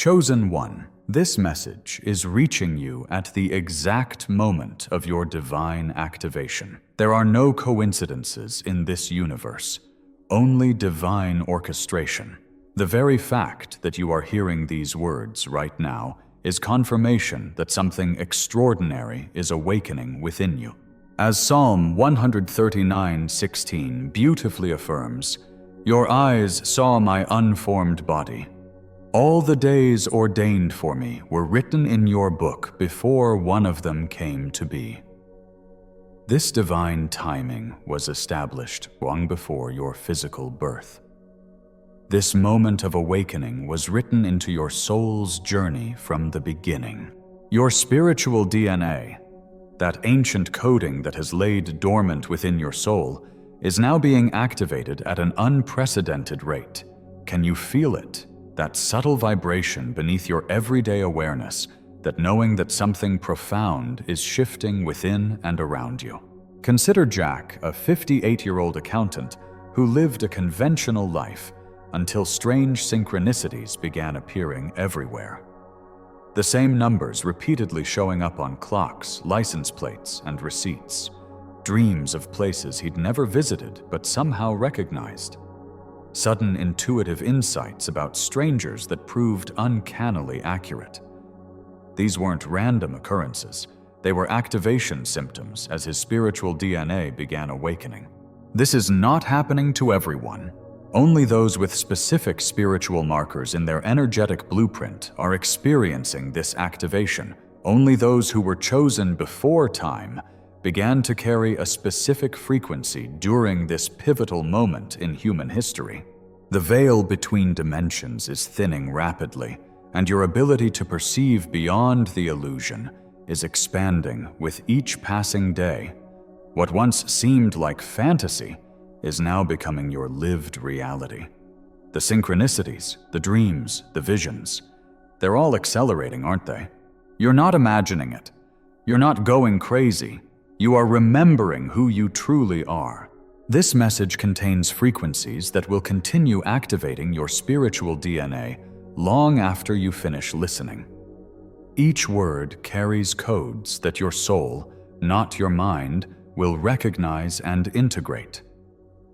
Chosen One, this message is reaching you at the exact moment of your divine activation. There are no coincidences in this universe, only divine orchestration. The very fact that you are hearing these words right now is confirmation that something extraordinary is awakening within you. As Psalm 139:16 beautifully affirms, "Your eyes saw my unformed body. All the days ordained for me were written in your book before one of them came to be." This divine timing was established long before your physical birth. This moment of awakening was written into your soul's journey from the beginning. Your spiritual DNA, that ancient coding that has laid dormant within your soul, is now being activated at an unprecedented rate. Can you feel it? That subtle vibration beneath your everyday awareness, that knowing that something profound is shifting within and around you. Consider Jack, a 58-year-old accountant who lived a conventional life until strange synchronicities began appearing everywhere. The same numbers repeatedly showing up on clocks, license plates, and receipts. Dreams of places he'd never visited but somehow recognized. Sudden intuitive insights about strangers that proved uncannily accurate. These weren't random occurrences. They were activation symptoms as his spiritual DNA began awakening. This is not happening to everyone. Only those with specific spiritual markers in their energetic blueprint are experiencing this activation. Only those who were chosen before time began to carry a specific frequency during this pivotal moment in human history. The veil between dimensions is thinning rapidly, and your ability to perceive beyond the illusion is expanding with each passing day. What once seemed like fantasy is now becoming your lived reality. The synchronicities, the dreams, the visions, they're all accelerating, aren't they? You're not imagining it. You're not going crazy. You are remembering who you truly are. This message contains frequencies that will continue activating your spiritual DNA long after you finish listening. Each word carries codes that your soul, not your mind, will recognize and integrate.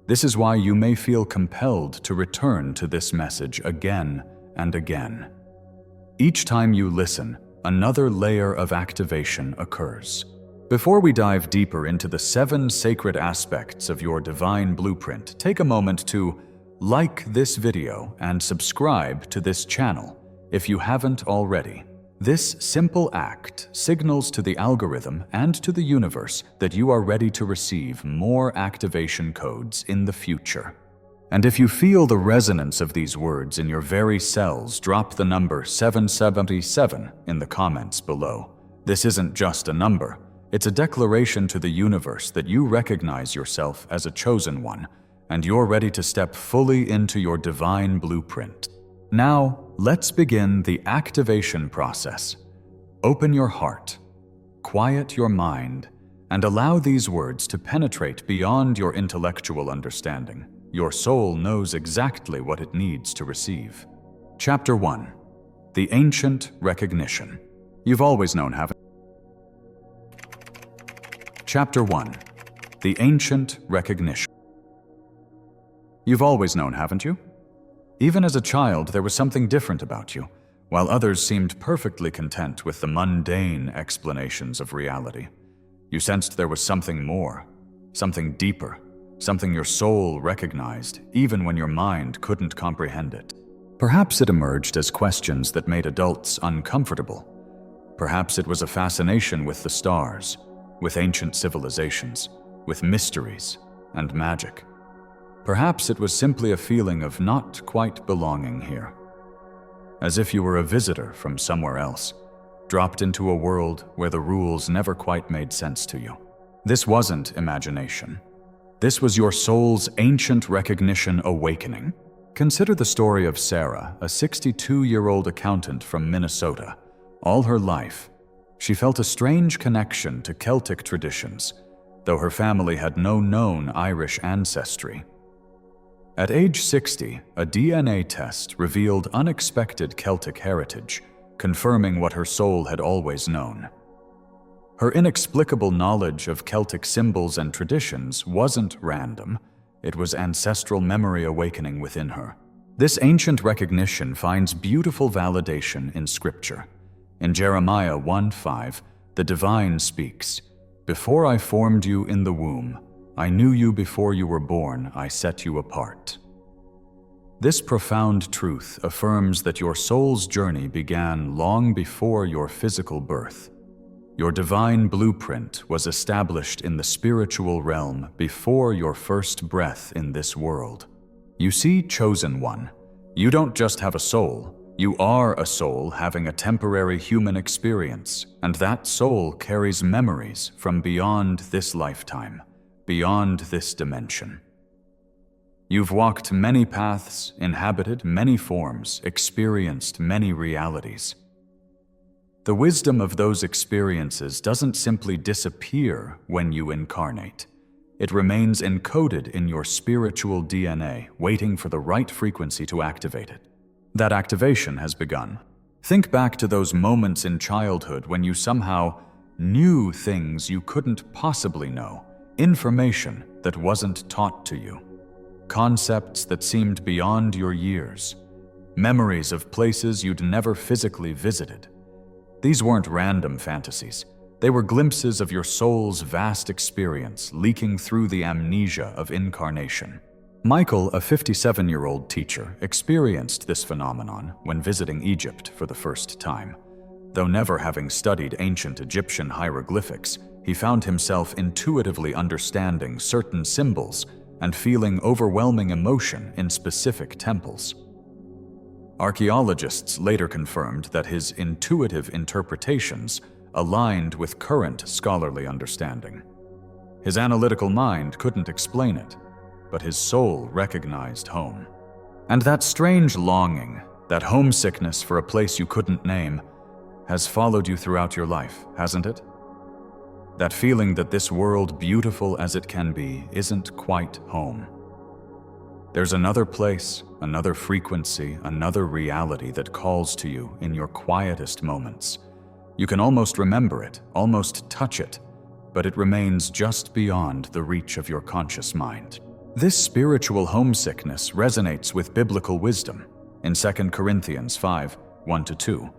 This is why you may feel compelled to return to this message again and again. Each time you listen, another layer of activation occurs. Before we dive deeper into the 7 sacred aspects of your divine blueprint, take a moment to like this video and subscribe to this channel if you haven't already. This simple act signals to the algorithm and to the universe that you are ready to receive more activation codes in the future. And if you feel the resonance of these words in your very cells, drop the number 777 in the comments below. This isn't just a number. It's a declaration to the universe that you recognize yourself as a chosen one, and you're ready to step fully into your divine blueprint. Now, let's begin the activation process. Open your heart, quiet your mind, and allow these words to penetrate beyond your intellectual understanding. Your soul knows exactly what it needs to receive. Chapter 1. The Ancient Recognition. You've always known, haven't you? Chapter 1. The Ancient Recognition. You've always known, haven't you? Even as a child, there was something different about you, while others seemed perfectly content with the mundane explanations of reality. You sensed there was something more, something deeper, something your soul recognized, even when your mind couldn't comprehend it. Perhaps it emerged as questions that made adults uncomfortable. Perhaps it was a fascination with the stars, with ancient civilizations, with mysteries and magic. Perhaps it was simply a feeling of not quite belonging here. As if you were a visitor from somewhere else, dropped into a world where the rules never quite made sense to you. This wasn't imagination. This was your soul's ancient recognition awakening. Consider the story of Sarah, a 62-year-old accountant from Minnesota. All her life, she felt a strange connection to Celtic traditions, though her family had no known Irish ancestry. At age 60, a DNA test revealed unexpected Celtic heritage, confirming what her soul had always known. Her inexplicable knowledge of Celtic symbols and traditions wasn't random, it was ancestral memory awakening within her. This ancient recognition finds beautiful validation in Scripture. In Jeremiah 1:5, the divine speaks, "Before I formed you in the womb, I knew you before you were born, I set you apart." This profound truth affirms that your soul's journey began long before your physical birth. Your divine blueprint was established in the spiritual realm before your first breath in this world. You see, chosen one, you don't just have a soul, you are a soul having a temporary human experience, and that soul carries memories from beyond this lifetime, beyond this dimension. You've walked many paths, inhabited many forms, experienced many realities. The wisdom of those experiences doesn't simply disappear when you incarnate. It remains encoded in your spiritual DNA, waiting for the right frequency to activate it. That activation has begun. Think back to those moments in childhood when you somehow knew things you couldn't possibly know, information that wasn't taught to you, concepts that seemed beyond your years, memories of places you'd never physically visited. These weren't random fantasies. They were glimpses of your soul's vast experience leaking through the amnesia of incarnation. Michael, a 57-year-old teacher, experienced this phenomenon when visiting Egypt for the first time. Though never having studied ancient Egyptian hieroglyphics, he found himself intuitively understanding certain symbols and feeling overwhelming emotion in specific temples. Archaeologists later confirmed that his intuitive interpretations aligned with current scholarly understanding. His analytical mind couldn't explain it, but his soul recognized home. And that strange longing, that homesickness for a place you couldn't name, has followed you throughout your life, hasn't it? That feeling that this world, beautiful as it can be, isn't quite home. There's another place, another frequency, another reality that calls to you in your quietest moments. You can almost remember it, almost touch it, but it remains just beyond the reach of your conscious mind. This spiritual homesickness resonates with biblical wisdom. In 2 Corinthians 5:1-2,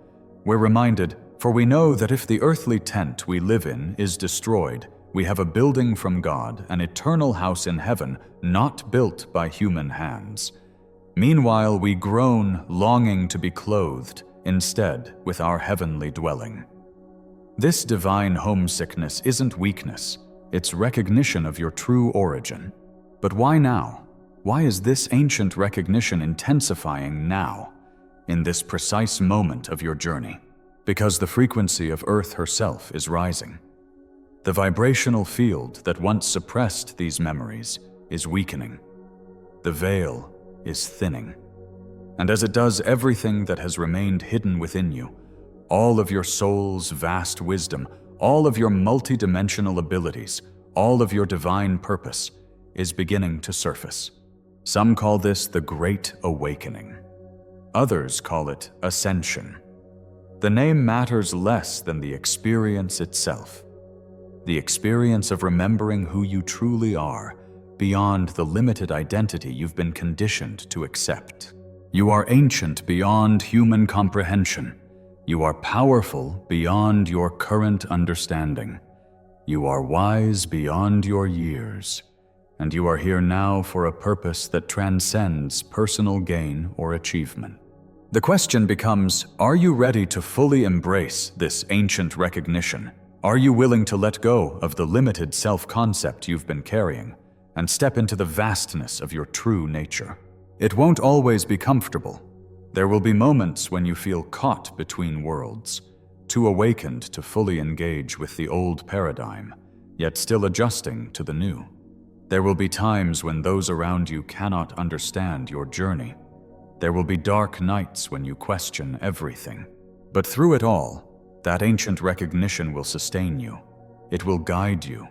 we're reminded, "For we know that if the earthly tent we live in is destroyed, we have a building from God, an eternal house in heaven, not built by human hands. Meanwhile we groan, longing to be clothed, instead with our heavenly dwelling." This divine homesickness isn't weakness, it's recognition of your true origin. But why now? Why is this ancient recognition intensifying now, in this precise moment of your journey? Because the frequency of Earth herself is rising. The vibrational field that once suppressed these memories is weakening. The veil is thinning. And as it does everything that has remained hidden within you, all of your soul's vast wisdom, all of your multidimensional abilities, all of your divine purpose is beginning to surface. Some call this the Great Awakening. Others call it ascension. The name matters less than the experience itself. The experience of remembering who you truly are, beyond the limited identity you've been conditioned to accept. You are ancient beyond human comprehension. You are powerful beyond your current understanding. You are wise beyond your years. And you are here now for a purpose that transcends personal gain or achievement. The question becomes, are you ready to fully embrace this ancient recognition? Are you willing to let go of the limited self-concept you've been carrying and step into the vastness of your true nature? It won't always be comfortable. There will be moments when you feel caught between worlds, too awakened to fully engage with the old paradigm, yet still adjusting to the new. There will be times when those around you cannot understand your journey. There will be dark nights when you question everything. But through it all, that ancient recognition will sustain you. It will guide you.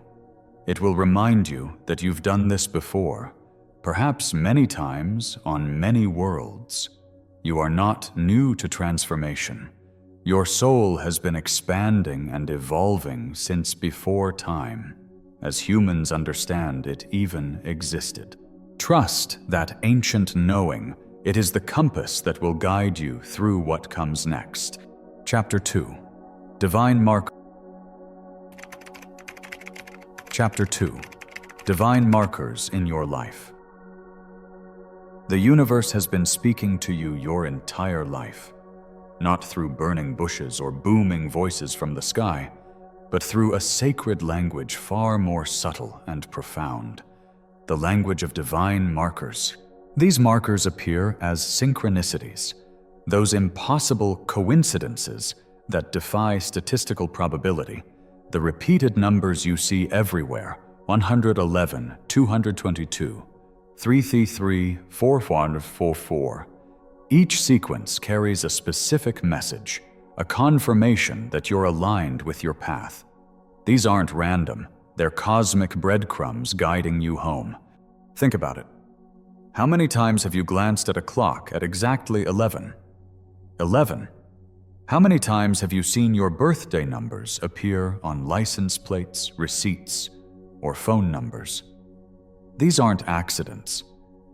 It will remind you that you've done this before, perhaps many times on many worlds. You are not new to transformation. Your soul has been expanding and evolving since before time, as humans understand it even existed. Trust that ancient knowing. It is the compass that will guide you through what comes next. Chapter 2. Divine Mark. Chapter 2. Divine Markers in Your Life. The universe has been speaking to you your entire life, not through burning bushes or booming voices from the sky, but through a sacred language far more subtle and profound, the language of divine markers. These markers appear as synchronicities, those impossible coincidences that defy statistical probability, the repeated numbers you see everywhere: 111, 222, 333, 4444. Each sequence carries a specific message, a confirmation that you're aligned with your path. These aren't random, they're cosmic breadcrumbs guiding you home. Think about it. How many times have you glanced at a clock at exactly 11? 11. How many times have you seen your birthday numbers appear on license plates, receipts, or phone numbers? These aren't accidents.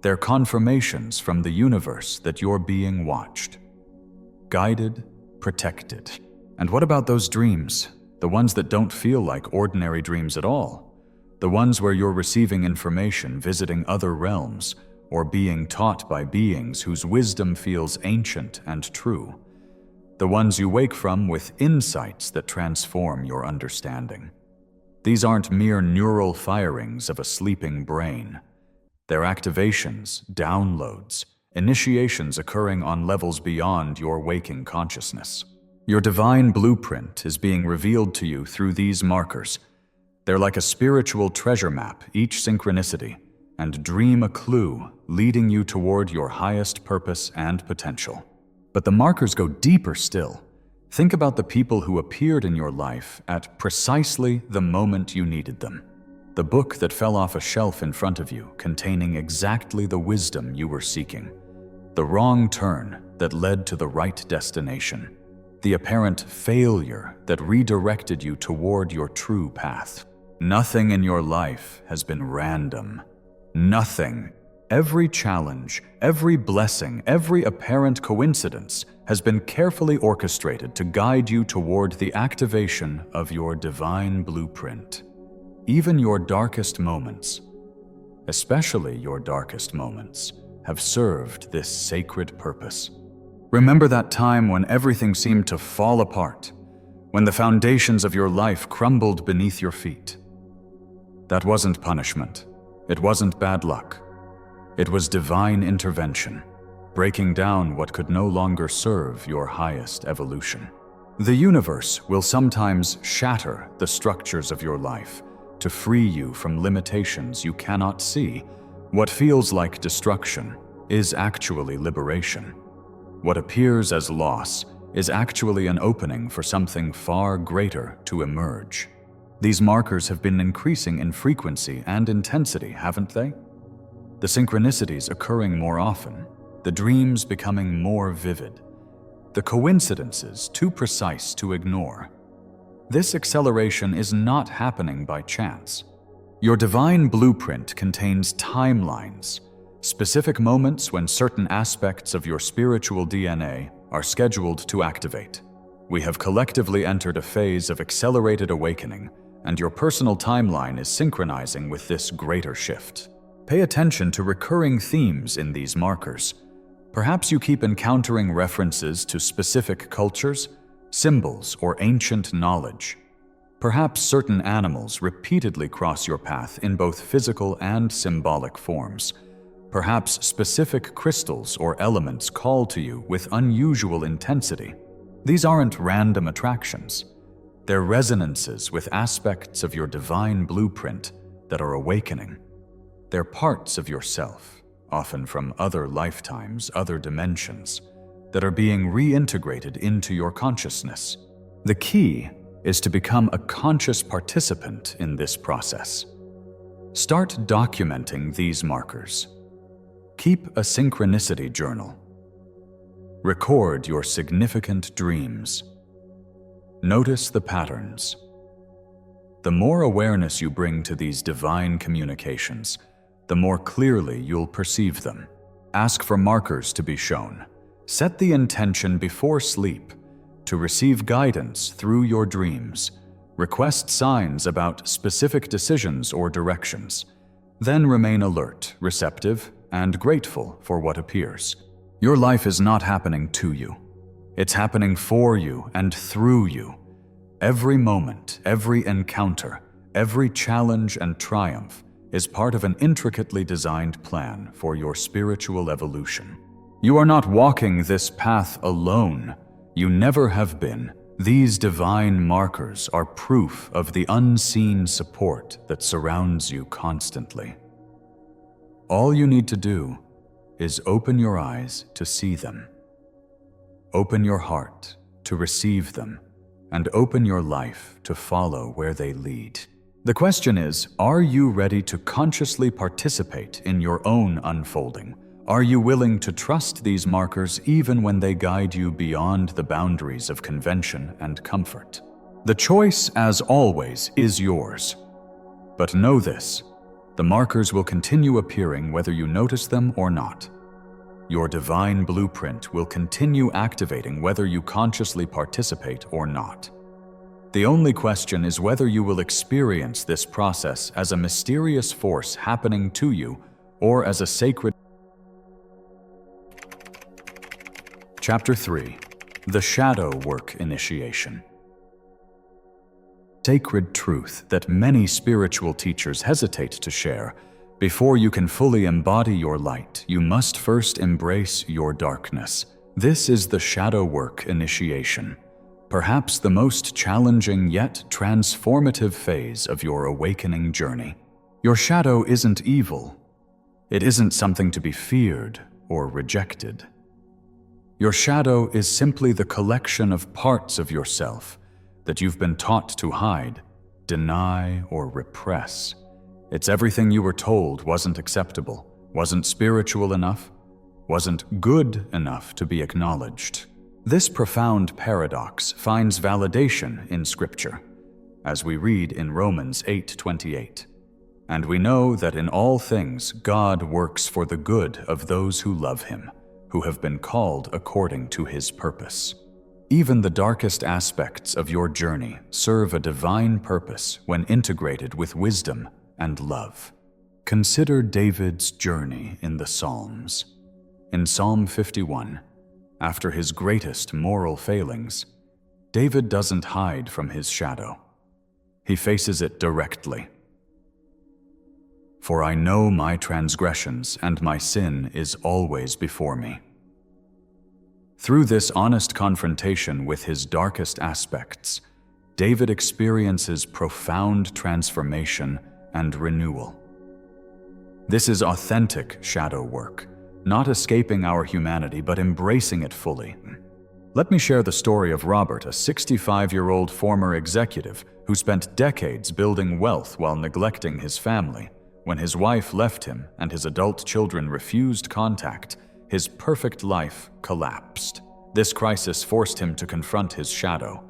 They're confirmations from the universe that you're being watched, guided, protected. And what about those dreams? The ones that don't feel like ordinary dreams at all? The ones where you're receiving information, visiting other realms, or being taught by beings whose wisdom feels ancient and true. The ones you wake from with insights that transform your understanding. These aren't mere neural firings of a sleeping brain. They're activations, downloads, initiations occurring on levels beyond your waking consciousness. Your divine blueprint is being revealed to you through these markers. They're like a spiritual treasure map, each synchronicity, and dream a clue leading you toward your highest purpose and potential. But the markers go deeper still. Think about the people who appeared in your life at precisely the moment you needed them. The book that fell off a shelf in front of you, containing exactly the wisdom you were seeking. The wrong turn that led to the right destination. The apparent failure that redirected you toward your true path. Nothing in your life has been random. Nothing. Every challenge, every blessing, every apparent coincidence has been carefully orchestrated to guide you toward the activation of your divine blueprint. Even your darkest moments, especially your darkest moments, have served this sacred purpose. Remember that time when everything seemed to fall apart, when the foundations of your life crumbled beneath your feet. That wasn't punishment. It wasn't bad luck. It was divine intervention, breaking down what could no longer serve your highest evolution. The universe will sometimes shatter the structures of your life to free you from limitations you cannot see. What feels like destruction is actually liberation. What appears as loss is actually an opening for something far greater to emerge. These markers have been increasing in frequency and intensity, haven't they? The synchronicities occurring more often, the dreams becoming more vivid, the coincidences too precise to ignore. This acceleration is not happening by chance. Your divine blueprint contains timelines, specific moments when certain aspects of your spiritual DNA are scheduled to activate. We have collectively entered a phase of accelerated awakening, and your personal timeline is synchronizing with this greater shift. Pay attention to recurring themes in these markers. Perhaps you keep encountering references to specific cultures, symbols, or ancient knowledge. Perhaps certain animals repeatedly cross your path in both physical and symbolic forms. Perhaps specific crystals or elements call to you with unusual intensity. These aren't random attractions. They're resonances with aspects of your divine blueprint that are awakening. They're parts of yourself, often from other lifetimes, other dimensions, that are being reintegrated into your consciousness. The key is to become a conscious participant in this process. Start documenting these markers. Keep a synchronicity journal. Record your significant dreams. Notice the patterns. The more awareness you bring to these divine communications, the more clearly you'll perceive them. Ask for markers to be shown. Set the intention before sleep to receive guidance through your dreams. Request signs about specific decisions or directions. Then remain alert, receptive, and grateful for what appears. Your life is not happening to you. It's happening for you and through you. Every moment, every encounter, every challenge and triumph is part of an intricately designed plan for your spiritual evolution. You are not walking this path alone. You never have been. These divine markers are proof of the unseen support that surrounds you constantly. All you need to do is open your eyes to see them. Open your heart to receive them, and open your life to follow where they lead. The question is, are you ready to consciously participate in your own unfolding? Are you willing to trust these markers even when they guide you beyond the boundaries of convention and comfort? The choice, as always, is yours. But know this, the markers will continue appearing whether you notice them or not. Your divine blueprint will continue activating whether you consciously participate or not. The only question is whether you will experience this process as a mysterious force happening to you or as a sacred. Chapter 3. The Shadow Work Initiation. Sacred truth that many spiritual teachers hesitate to share. Before you can fully embody your light, you must first embrace your darkness. This is the Shadow Work Initiation. Perhaps the most challenging yet transformative phase of your awakening journey. Your shadow isn't evil. It isn't something to be feared or rejected. Your shadow is simply the collection of parts of yourself that you've been taught to hide, deny, or repress. It's everything you were told wasn't acceptable, wasn't spiritual enough, wasn't good enough to be acknowledged. This profound paradox finds validation in Scripture, as we read in Romans 8:28. And we know that in all things God works for the good of those who love Him, who have been called according to His purpose. Even the darkest aspects of your journey serve a divine purpose when integrated with wisdom and love. Consider David's journey in the Psalms. In Psalm 51, after his greatest moral failings, David doesn't hide from his shadow. He faces it directly. For I know my transgressions, and my sin is always before me. Through this honest confrontation with his darkest aspects, David experiences profound transformation and renewal. This is authentic shadow work, not escaping our humanity, but embracing it fully. Let me share the story of Robert, a 65-year-old former executive who spent decades building wealth while neglecting his family. When his wife left him and his adult children refused contact, his perfect life collapsed. This crisis forced him to confront his shadow,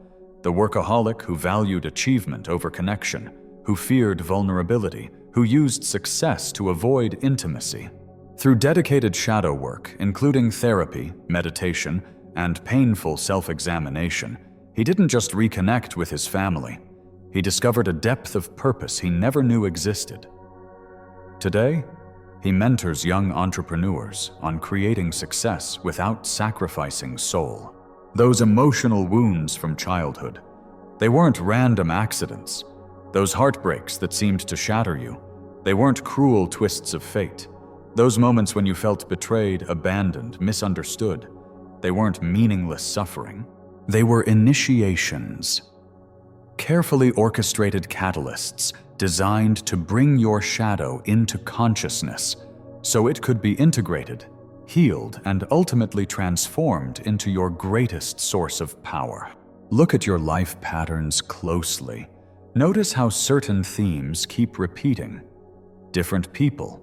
the workaholic who valued achievement over connection, who feared vulnerability, who used success to avoid intimacy. Through dedicated shadow work, including therapy, meditation, and painful self-examination, he didn't just reconnect with his family. He discovered a depth of purpose he never knew existed. Today, he mentors young entrepreneurs on creating success without sacrificing soul. Those emotional wounds from childhood, they weren't random accidents. Those heartbreaks that seemed to shatter you, they weren't cruel twists of fate. Those moments when you felt betrayed, abandoned, misunderstood, they weren't meaningless suffering. They were initiations, carefully orchestrated catalysts designed to bring your shadow into consciousness so it could be integrated, healed, and ultimately transformed into your greatest source of power. Look at your life patterns closely. Notice how certain themes keep repeating. Different people,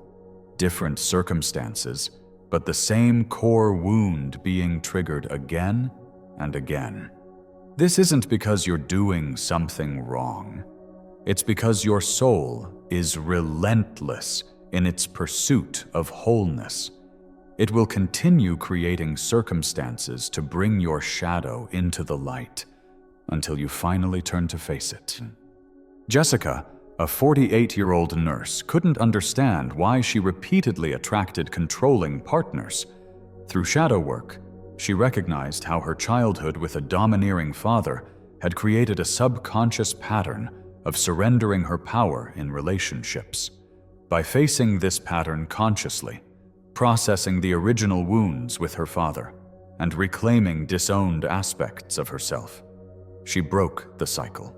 different circumstances, but the same core wound being triggered again and again. This isn't because you're doing something wrong. It's because your soul is relentless in its pursuit of wholeness. It will continue creating circumstances to bring your shadow into the light until you finally turn to face it. Jessica, a 48-year-old nurse, couldn't understand why she repeatedly attracted controlling partners. Through shadow work, she recognized how her childhood with a domineering father had created a subconscious pattern of surrendering her power in relationships. By facing this pattern consciously, processing the original wounds with her father, and reclaiming disowned aspects of herself, she broke the cycle.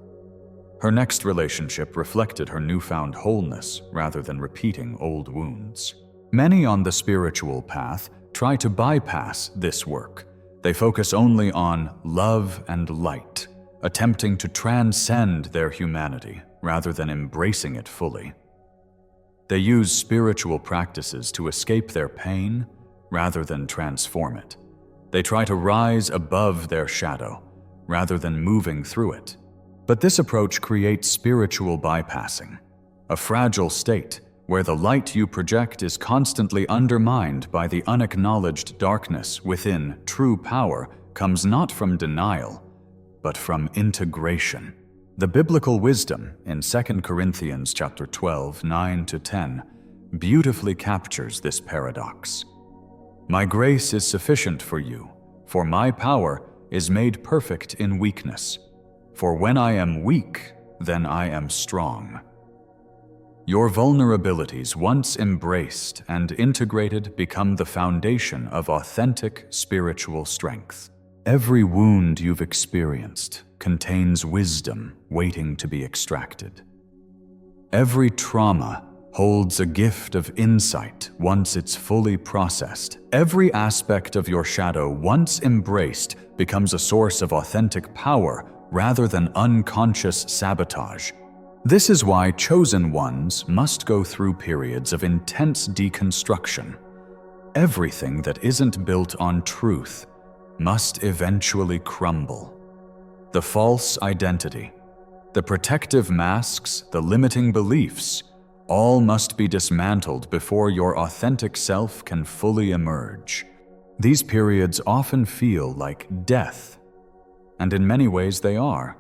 Her next relationship reflected her newfound wholeness rather than repeating old wounds. Many on the spiritual path try to bypass this work. They focus only on love and light, attempting to transcend their humanity rather than embracing it fully. They use spiritual practices to escape their pain rather than transform it. They try to rise above their shadow rather than moving through it. But this approach creates spiritual bypassing, a fragile state where the light you project is constantly undermined by the unacknowledged darkness within. True power comes not from denial, but from integration. The biblical wisdom in 2 Corinthians chapter 12, 9-10 beautifully captures this paradox. My grace is sufficient for you, for my power is made perfect in weakness. For when I am weak, then I am strong. Your vulnerabilities, once embraced and integrated, become the foundation of authentic spiritual strength. Every wound you've experienced contains wisdom waiting to be extracted. Every trauma holds a gift of insight once it's fully processed. Every aspect of your shadow, once embraced, becomes a source of authentic power rather than unconscious sabotage. This is why chosen ones must go through periods of intense deconstruction. Everything that isn't built on truth must eventually crumble. The false identity, the protective masks, the limiting beliefs, all must be dismantled before your authentic self can fully emerge. These periods often feel like death, and in many ways they are.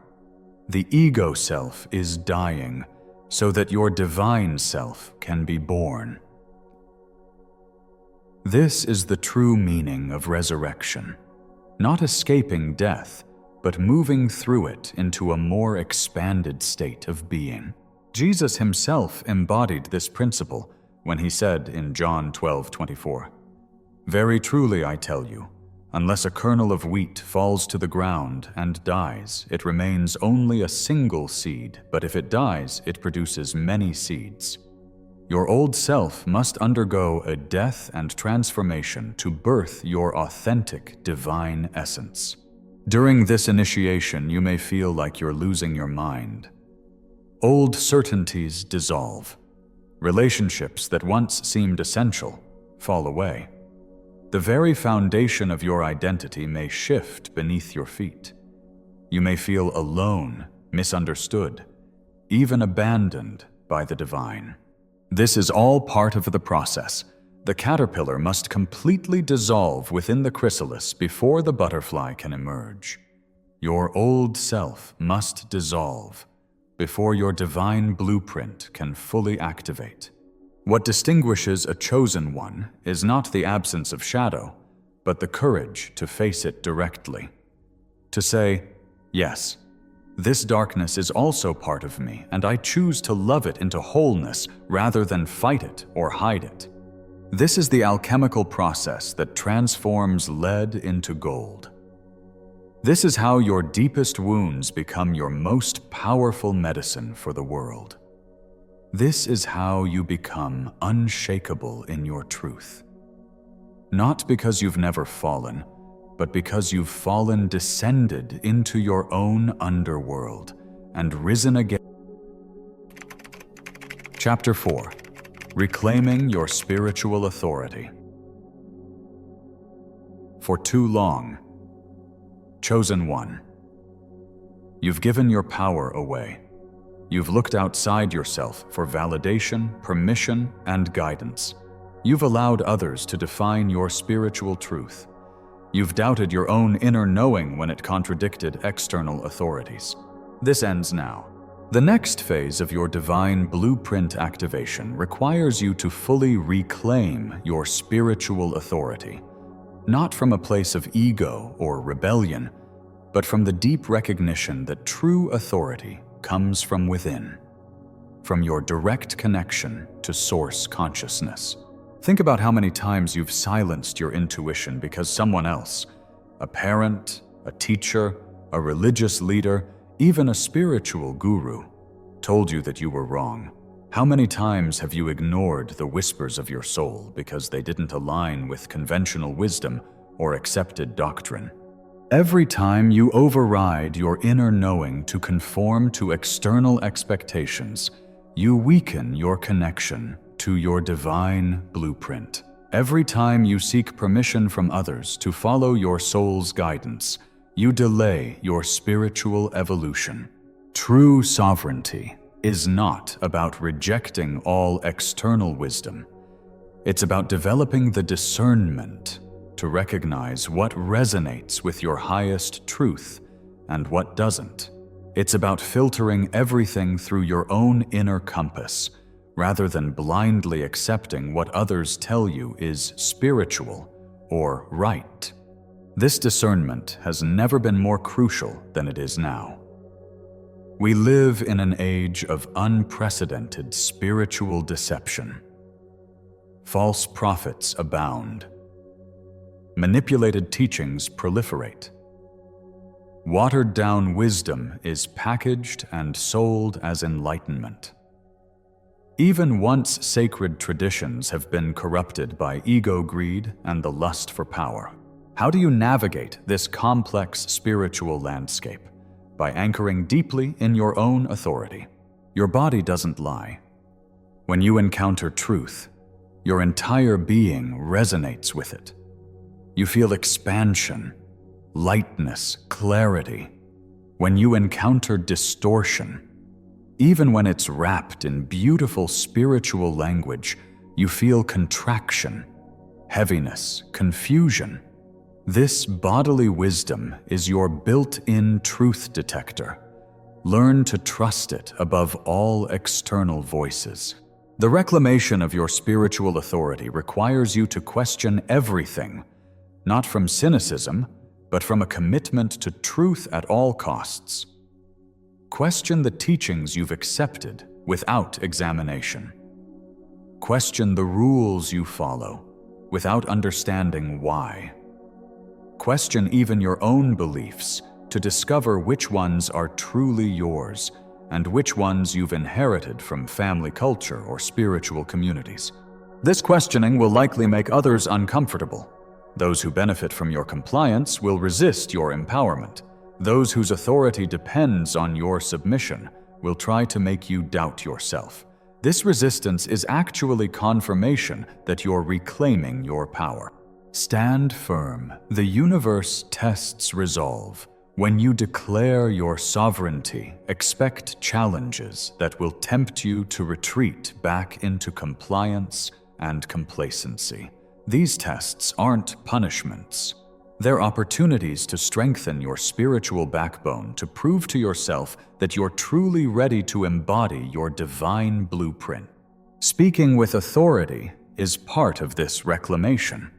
The ego self is dying so that your divine self can be born. This is the true meaning of resurrection, not escaping death, but moving through it into a more expanded state of being. Jesus himself embodied this principle when he said in John 12:24, "Very truly I tell you, unless a kernel of wheat falls to the ground and dies, it remains only a single seed, but if it dies, it produces many seeds." Your old self must undergo a death and transformation to birth your authentic divine essence. During this initiation, you may feel like you're losing your mind. Old certainties dissolve. Relationships that once seemed essential fall away. The very foundation of your identity may shift beneath your feet. You may feel alone, misunderstood, even abandoned by the divine. This is all part of the process. The caterpillar must completely dissolve within the chrysalis before the butterfly can emerge. Your old self must dissolve before your divine blueprint can fully activate. What distinguishes a chosen one is not the absence of shadow, but the courage to face it directly. To say, yes, this darkness is also part of me, and I choose to love it into wholeness rather than fight it or hide it. This is the alchemical process that transforms lead into gold. This is how your deepest wounds become your most powerful medicine for the world. This is how you become unshakable in your truth. Not because you've never fallen, but because you've fallen, descended into your own underworld, and risen again. Chapter 4. Reclaiming your spiritual authority. For too long. Chosen one. You've given your power away. You've looked outside yourself for validation, permission, and guidance. You've allowed others to define your spiritual truth. You've doubted your own inner knowing when it contradicted external authorities. This ends now. The next phase of your divine blueprint activation requires you to fully reclaim your spiritual authority, not from a place of ego or rebellion, but from the deep recognition that true authority comes from within, from your direct connection to source consciousness. Think about how many times you've silenced your intuition because someone else, a parent, a teacher, a religious leader, even a spiritual guru, told you that you were wrong. How many times have you ignored the whispers of your soul because they didn't align with conventional wisdom or accepted doctrine? Every time you override your inner knowing to conform to external expectations, you weaken your connection to your divine blueprint. Every time you seek permission from others to follow your soul's guidance, you delay your spiritual evolution. True sovereignty is not about rejecting all external wisdom. It's about developing the discernment to recognize what resonates with your highest truth and what doesn't. It's about filtering everything through your own inner compass, rather than blindly accepting what others tell you is spiritual or right. This discernment has never been more crucial than it is now. We live in an age of unprecedented spiritual deception. False prophets abound. Manipulated teachings proliferate. Watered-down wisdom is packaged and sold as enlightenment. Even once sacred traditions have been corrupted by ego greed and the lust for power. How do you navigate this complex spiritual landscape? By anchoring deeply in your own authority. Your body doesn't lie. When you encounter truth, your entire being resonates with it. You feel expansion, lightness, clarity. When you encounter distortion, even when it's wrapped in beautiful spiritual language, you feel contraction, heaviness, confusion. This bodily wisdom is your built-in truth detector. Learn to trust it above all external voices. The reclamation of your spiritual authority requires you to question everything, not from cynicism, but from a commitment to truth at all costs. Question the teachings you've accepted without examination. Question the rules you follow without understanding why. Question even your own beliefs to discover which ones are truly yours and which ones you've inherited from family culture or spiritual communities. This questioning will likely make others uncomfortable. Those who benefit from your compliance will resist your empowerment. Those whose authority depends on your submission will try to make you doubt yourself. This resistance is actually confirmation that you're reclaiming your power. Stand firm. The universe tests resolve. When you declare your sovereignty, expect challenges that will tempt you to retreat back into compliance and complacency. These tests aren't punishments. They're opportunities to strengthen your spiritual backbone, to prove to yourself that you're truly ready to embody your divine blueprint. Speaking with authority is part of this reclamation.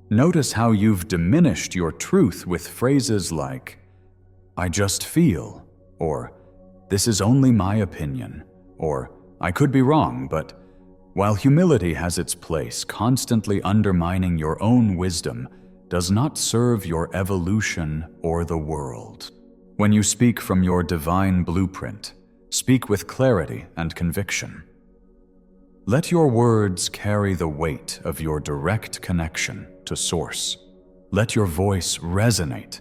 Notice how you've diminished your truth with phrases like, "I just feel," or "This is only my opinion," or "I could be wrong," but while humility has its place, constantly undermining your own wisdom does not serve your evolution or the world. When you speak from your divine blueprint, speak with clarity and conviction. Let your words carry the weight of your direct connection to Source. Let your voice resonate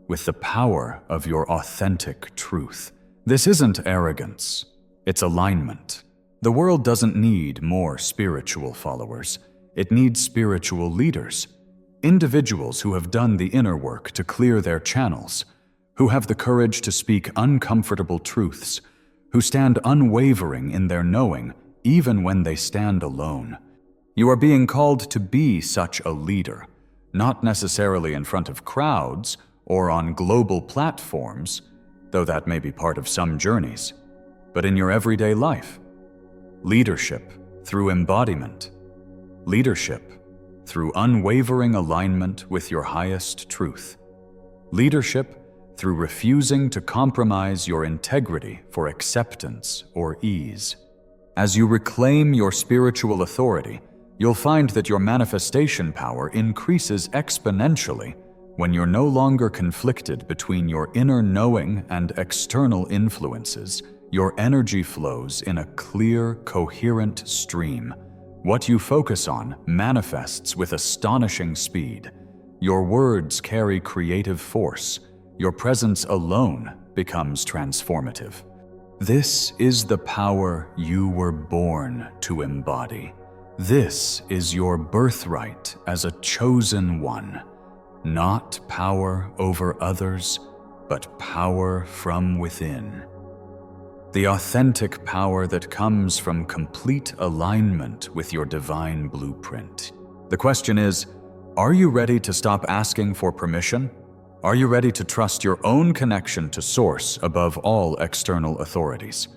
with the power of your authentic truth. This isn't arrogance, it's alignment. The world doesn't need more spiritual followers. It needs spiritual leaders. Individuals who have done the inner work to clear their channels, who have the courage to speak uncomfortable truths, who stand unwavering in their knowing, even when they stand alone. You are being called to be such a leader, not necessarily in front of crowds or on global platforms, though that may be part of some journeys, but in your everyday life. Leadership through embodiment. Leadership through unwavering alignment with your highest truth. Leadership through refusing to compromise your integrity for acceptance or ease. As you reclaim your spiritual authority, you'll find that your manifestation power increases exponentially when you're no longer conflicted between your inner knowing and external influences. Your energy flows in a clear, coherent stream. What you focus on manifests with astonishing speed. Your words carry creative force. Your presence alone becomes transformative. This is the power you were born to embody. This is your birthright as a chosen one. Not power over others, but power from within. The authentic power that comes from complete alignment with your divine blueprint. The question is, are you ready to stop asking for permission? Are you ready to trust your own connection to Source above all external authorities?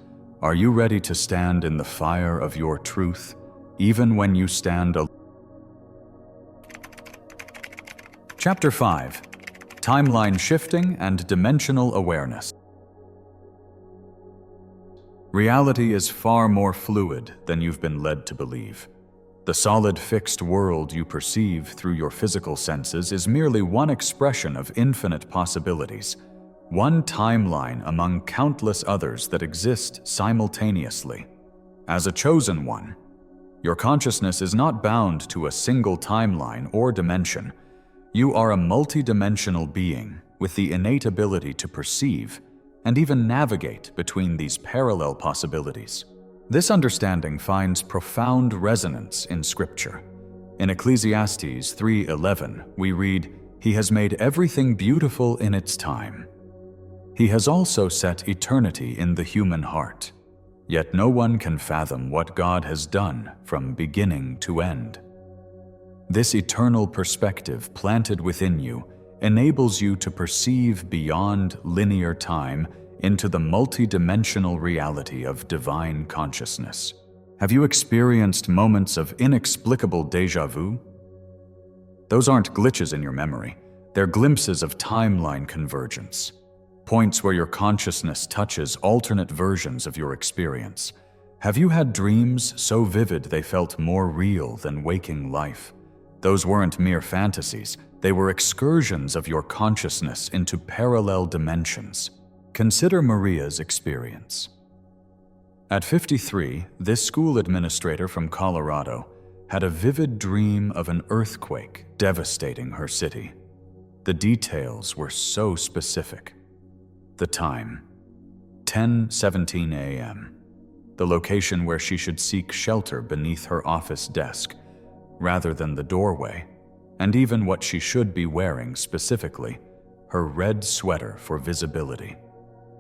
Are you ready to stand in the fire of your truth, even when you stand alone? Chapter 5. Timeline Shifting and Dimensional Awareness. Reality is far more fluid than you've been led to believe. The solid, fixed world you perceive through your physical senses is merely one expression of infinite possibilities, one timeline among countless others that exist simultaneously. As a chosen one, your consciousness is not bound to a single timeline or dimension. You are a multidimensional being with the innate ability to perceive and even navigate between these parallel possibilities. This understanding finds profound resonance in Scripture. In Ecclesiastes 3:11, we read, "He has made everything beautiful in its time. He has also set eternity in the human heart. Yet no one can fathom what God has done from beginning to end." This eternal perspective planted within you enables you to perceive beyond linear time into the multidimensional reality of divine consciousness. Have you experienced moments of inexplicable déjà vu? Those aren't glitches in your memory. They're glimpses of timeline convergence. Points where your consciousness touches alternate versions of your experience. Have you had dreams so vivid they felt more real than waking life? Those weren't mere fantasies. They were excursions of your consciousness into parallel dimensions. Consider Maria's experience. At 53, this school administrator from Colorado had a vivid dream of an earthquake devastating her city. The details were so specific. The time, 10:17 a.m. The location where she should seek shelter beneath her office desk, rather than the doorway, and even what she should be wearing specifically, her red sweater for visibility.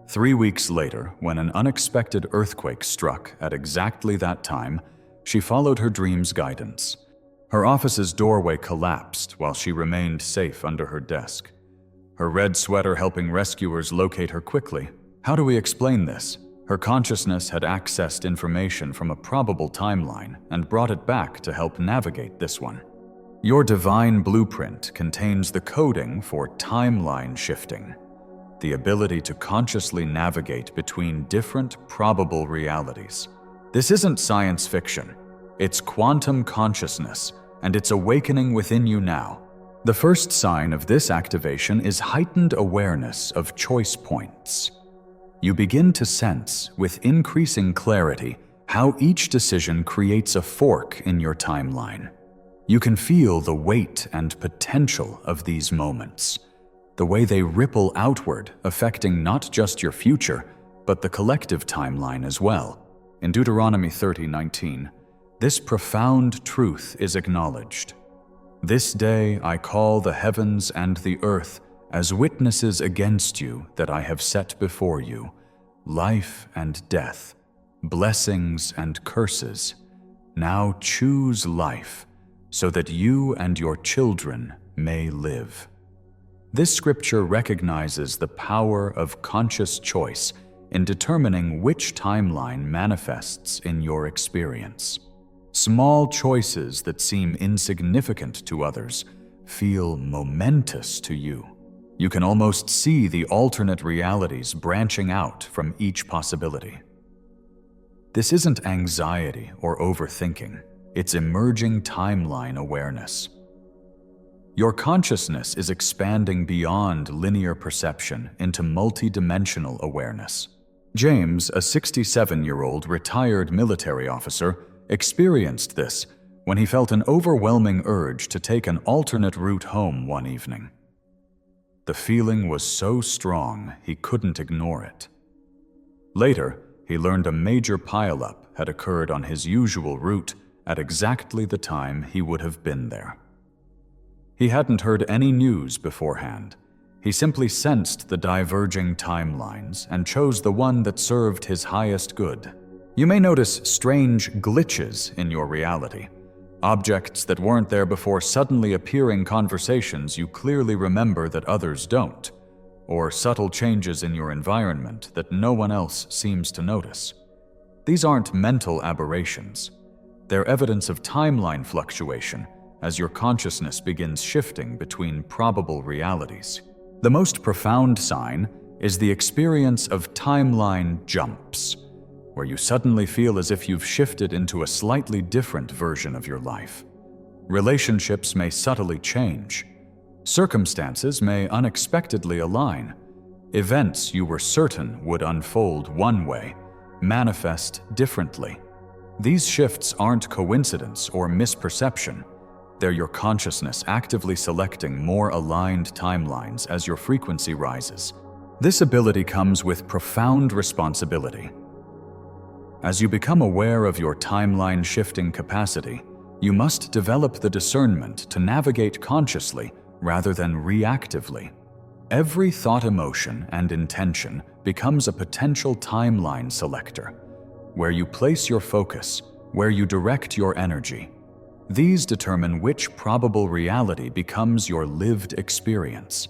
3 weeks later, when an unexpected earthquake struck at exactly that time, she followed her dream's guidance. Her office's doorway collapsed while she remained safe under her desk, her red sweater helping rescuers locate her quickly. How do we explain this? Her consciousness had accessed information from a probable timeline and brought it back to help navigate this one. Your divine blueprint contains the coding for timeline shifting, the ability to consciously navigate between different probable realities. This isn't science fiction. It's quantum consciousness, and it's awakening within you now. The first sign of this activation is heightened awareness of choice points. You begin to sense, with increasing clarity, how each decision creates a fork in your timeline. You can feel the weight and potential of these moments, the way they ripple outward, affecting not just your future, but the collective timeline as well. In Deuteronomy 30:19, this profound truth is acknowledged. This day I call the heavens and the earth as witnesses against you that I have set before you life and death, blessings and curses. Now choose life, so that you and your children may live. This scripture recognizes the power of conscious choice in determining which timeline manifests in your experience. Small choices that seem insignificant to others feel momentous to you. You can almost see the alternate realities branching out from each possibility. This isn't anxiety or overthinking, it's emerging timeline awareness. Your consciousness is expanding beyond linear perception into multidimensional awareness. James, a 67-year-old retired military officer, experienced this when he felt an overwhelming urge to take an alternate route home one evening. The feeling was so strong he couldn't ignore it. Later, he learned a major pileup had occurred on his usual route at exactly the time he would have been there. He hadn't heard any news beforehand. He simply sensed the diverging timelines and chose the one that served his highest good. You may notice strange glitches in your reality, objects that weren't there before suddenly appearing conversations you clearly remember that others don't, or subtle changes in your environment that no one else seems to notice. These aren't mental aberrations. They're evidence of timeline fluctuation as your consciousness begins shifting between probable realities. The most profound sign is the experience of timeline jumps, where you suddenly feel as if you've shifted into a slightly different version of your life. Relationships may subtly change. Circumstances may unexpectedly align. Events you were certain would unfold one way manifest differently. These shifts aren't coincidence or misperception. They're your consciousness actively selecting more aligned timelines as your frequency rises. This ability comes with profound responsibility. As you become aware of your timeline shifting capacity, you must develop the discernment to navigate consciously rather than reactively. Every thought, emotion, and intention becomes a potential timeline selector, where you place your focus, where you direct your energy. These determine which probable reality becomes your lived experience.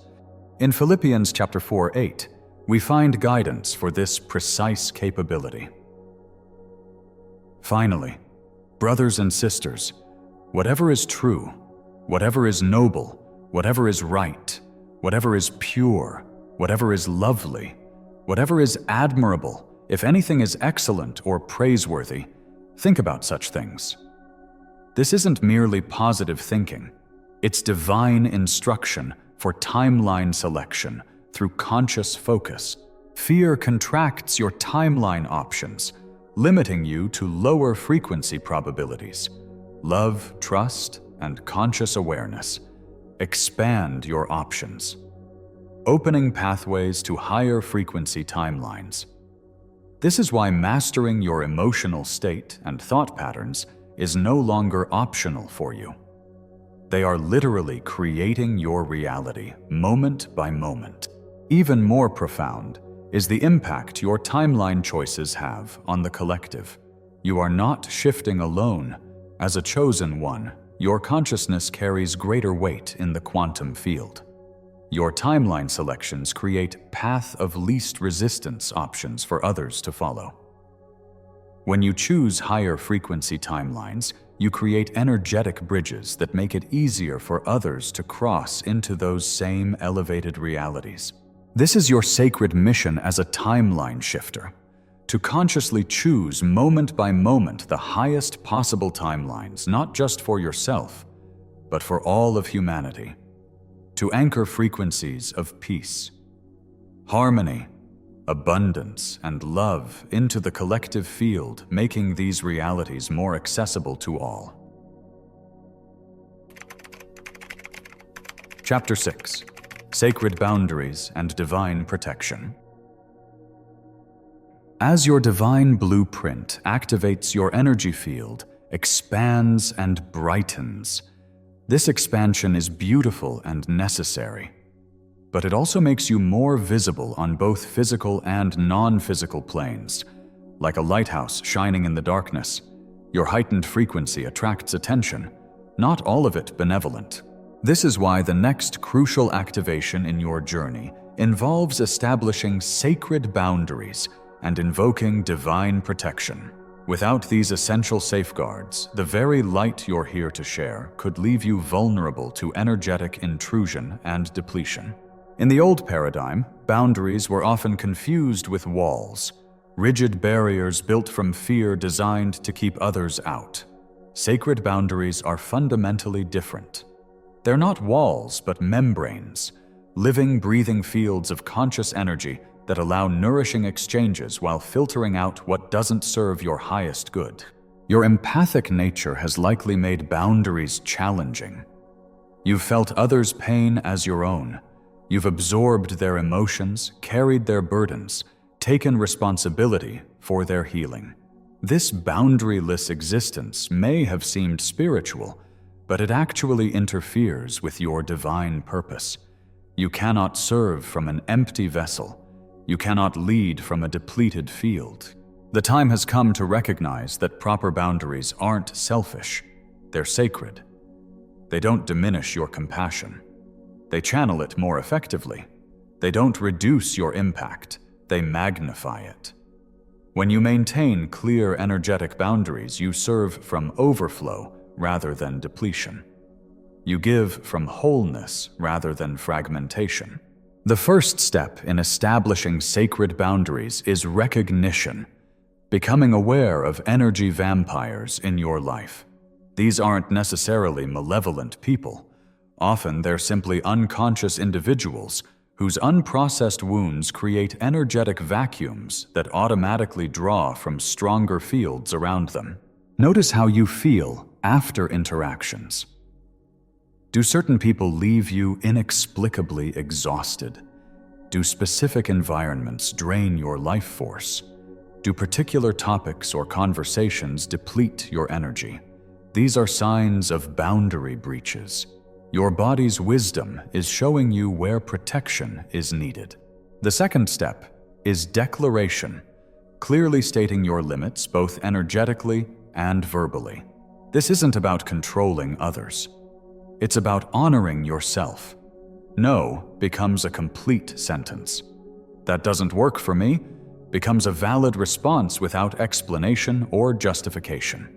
In Philippians chapter 4:8, we find guidance for this precise capability. Finally, brothers and sisters, whatever is true, whatever is noble, whatever is right, whatever is pure, whatever is lovely, whatever is admirable, if anything is excellent or praiseworthy, think about such things. This isn't merely positive thinking. It's divine instruction for timeline selection through conscious focus. Fear contracts your timeline options, limiting you to lower frequency probabilities. Love, trust, and conscious awareness expand your options, opening pathways to higher frequency timelines. This is why mastering your emotional state and thought patterns is no longer optional for you. They are literally creating your reality moment by moment. Even more profound is the impact your timeline choices have on the collective. You are not shifting alone. As a chosen one, your consciousness carries greater weight in the quantum field. Your timeline selections create path of least resistance options for others to follow. When you choose higher frequency timelines, you create energetic bridges that make it easier for others to cross into those same elevated realities. This is your sacred mission as a timeline shifter, to consciously choose moment by moment the highest possible timelines, not just for yourself, but for all of humanity, to anchor frequencies of peace, harmony, abundance, and love into the collective field, making these realities more accessible to all. Chapter 6: Sacred Boundaries and Divine Protection. As your divine blueprint activates your energy field, expands and brightens, this expansion is beautiful and necessary. But it also makes you more visible on both physical and non-physical planes. Like a lighthouse shining in the darkness, your heightened frequency attracts attention, not all of it benevolent. This is why the next crucial activation in your journey involves establishing sacred boundaries and invoking divine protection. Without these essential safeguards, the very light you're here to share could leave you vulnerable to energetic intrusion and depletion. In the old paradigm, boundaries were often confused with walls, rigid barriers built from fear designed to keep others out. Sacred boundaries are fundamentally different. They're not walls, but membranes, living, breathing fields of conscious energy that allow nourishing exchanges while filtering out what doesn't serve your highest good. Your empathic nature has likely made boundaries challenging. You've felt others' pain as your own. You've absorbed their emotions, carried their burdens, taken responsibility for their healing. This boundaryless existence may have seemed spiritual, but it actually interferes with your divine purpose. You cannot serve from an empty vessel. You cannot lead from a depleted field. The time has come to recognize that proper boundaries aren't selfish. They're sacred. They don't diminish your compassion. They channel it more effectively. They don't reduce your impact. They magnify it. When you maintain clear energetic boundaries, you serve from overflow rather than depletion. You give from wholeness rather than fragmentation. The first step in establishing sacred boundaries is recognition, becoming aware of energy vampires in your life. These aren't necessarily malevolent people. Often they're simply unconscious individuals whose unprocessed wounds create energetic vacuums that automatically draw from stronger fields around them. Notice how you feel after interactions. Do certain people leave you inexplicably exhausted? Do specific environments drain your life force? Do particular topics or conversations deplete your energy? These are signs of boundary breaches. Your body's wisdom is showing you where protection is needed. The second step is declaration, clearly stating your limits both energetically and verbally. This isn't about controlling others. It's about honoring yourself. No becomes a complete sentence. That doesn't work for me becomes a valid response without explanation or justification.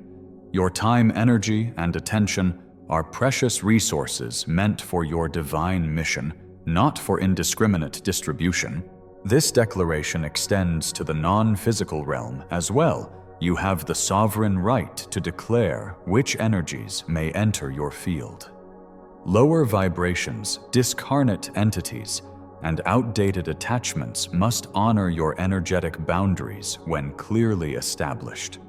Your time, energy, and attention are precious resources meant for your divine mission, not for indiscriminate distribution. This declaration extends to the non-physical realm as well. You have the sovereign right to declare which energies may enter your field. Lower vibrations, discarnate entities, and outdated attachments must honor your energetic boundaries when clearly established.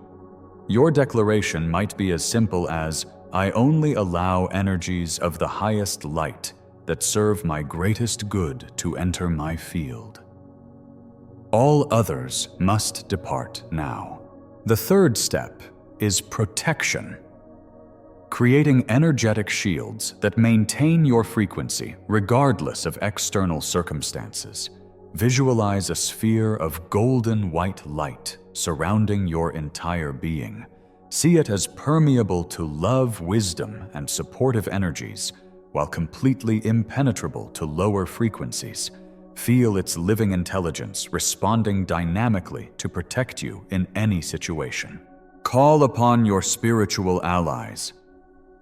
Your declaration might be as simple as, "I only allow energies of the highest light that serve my greatest good to enter my field. All others must depart now." The third step is protection. Creating energetic shields that maintain your frequency regardless of external circumstances. Visualize a sphere of golden white light surrounding your entire being. See it as permeable to love, wisdom, and supportive energies, while completely impenetrable to lower frequencies. Feel its living intelligence responding dynamically to protect you in any situation. Call upon your spiritual allies,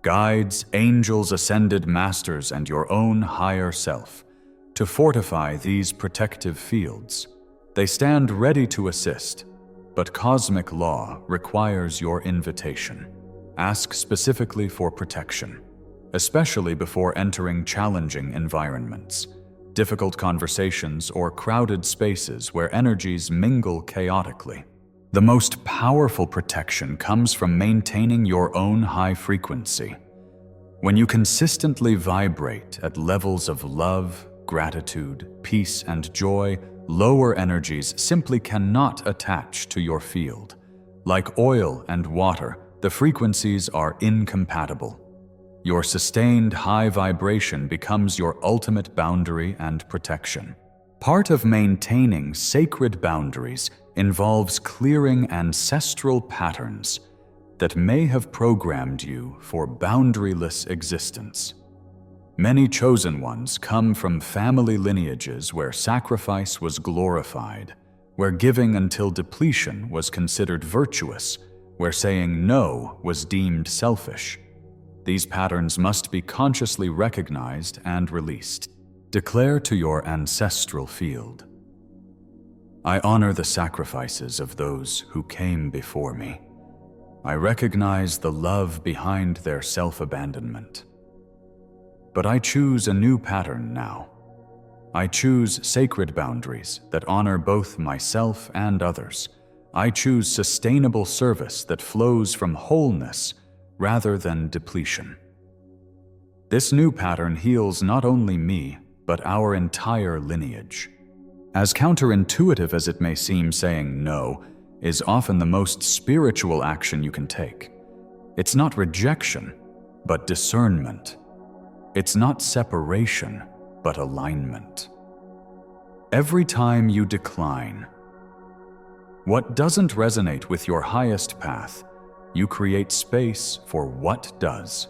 guides, angels, ascended masters, and your own higher self to fortify these protective fields. They stand ready to assist, but cosmic law requires your invitation. Ask specifically for protection, especially before entering challenging environments, difficult conversations, or crowded spaces where energies mingle chaotically. The most powerful protection comes from maintaining your own high frequency. When you consistently vibrate at levels of love, gratitude, peace, and joy Lower energies simply cannot attach to your field. Like oil and water, the frequencies are incompatible. Your sustained high vibration becomes your ultimate boundary and protection. Part of maintaining sacred boundaries involves clearing ancestral patterns that may have programmed you for boundaryless existence. Many chosen ones come from family lineages where sacrifice was glorified, where giving until depletion was considered virtuous, where saying no was deemed selfish. These patterns must be consciously recognized and released. Declare to your ancestral field, I honor the sacrifices of those who came before me. I recognize the love behind their self-abandonment. But I choose a new pattern now. I choose sacred boundaries that honor both myself and others. I choose sustainable service that flows from wholeness rather than depletion. This new pattern heals not only me, but our entire lineage. As counterintuitive as it may seem, saying no is often the most spiritual action you can take. It's not rejection, but discernment. It's not separation, but alignment. Every time you decline what doesn't resonate with your highest path, you create space for what does.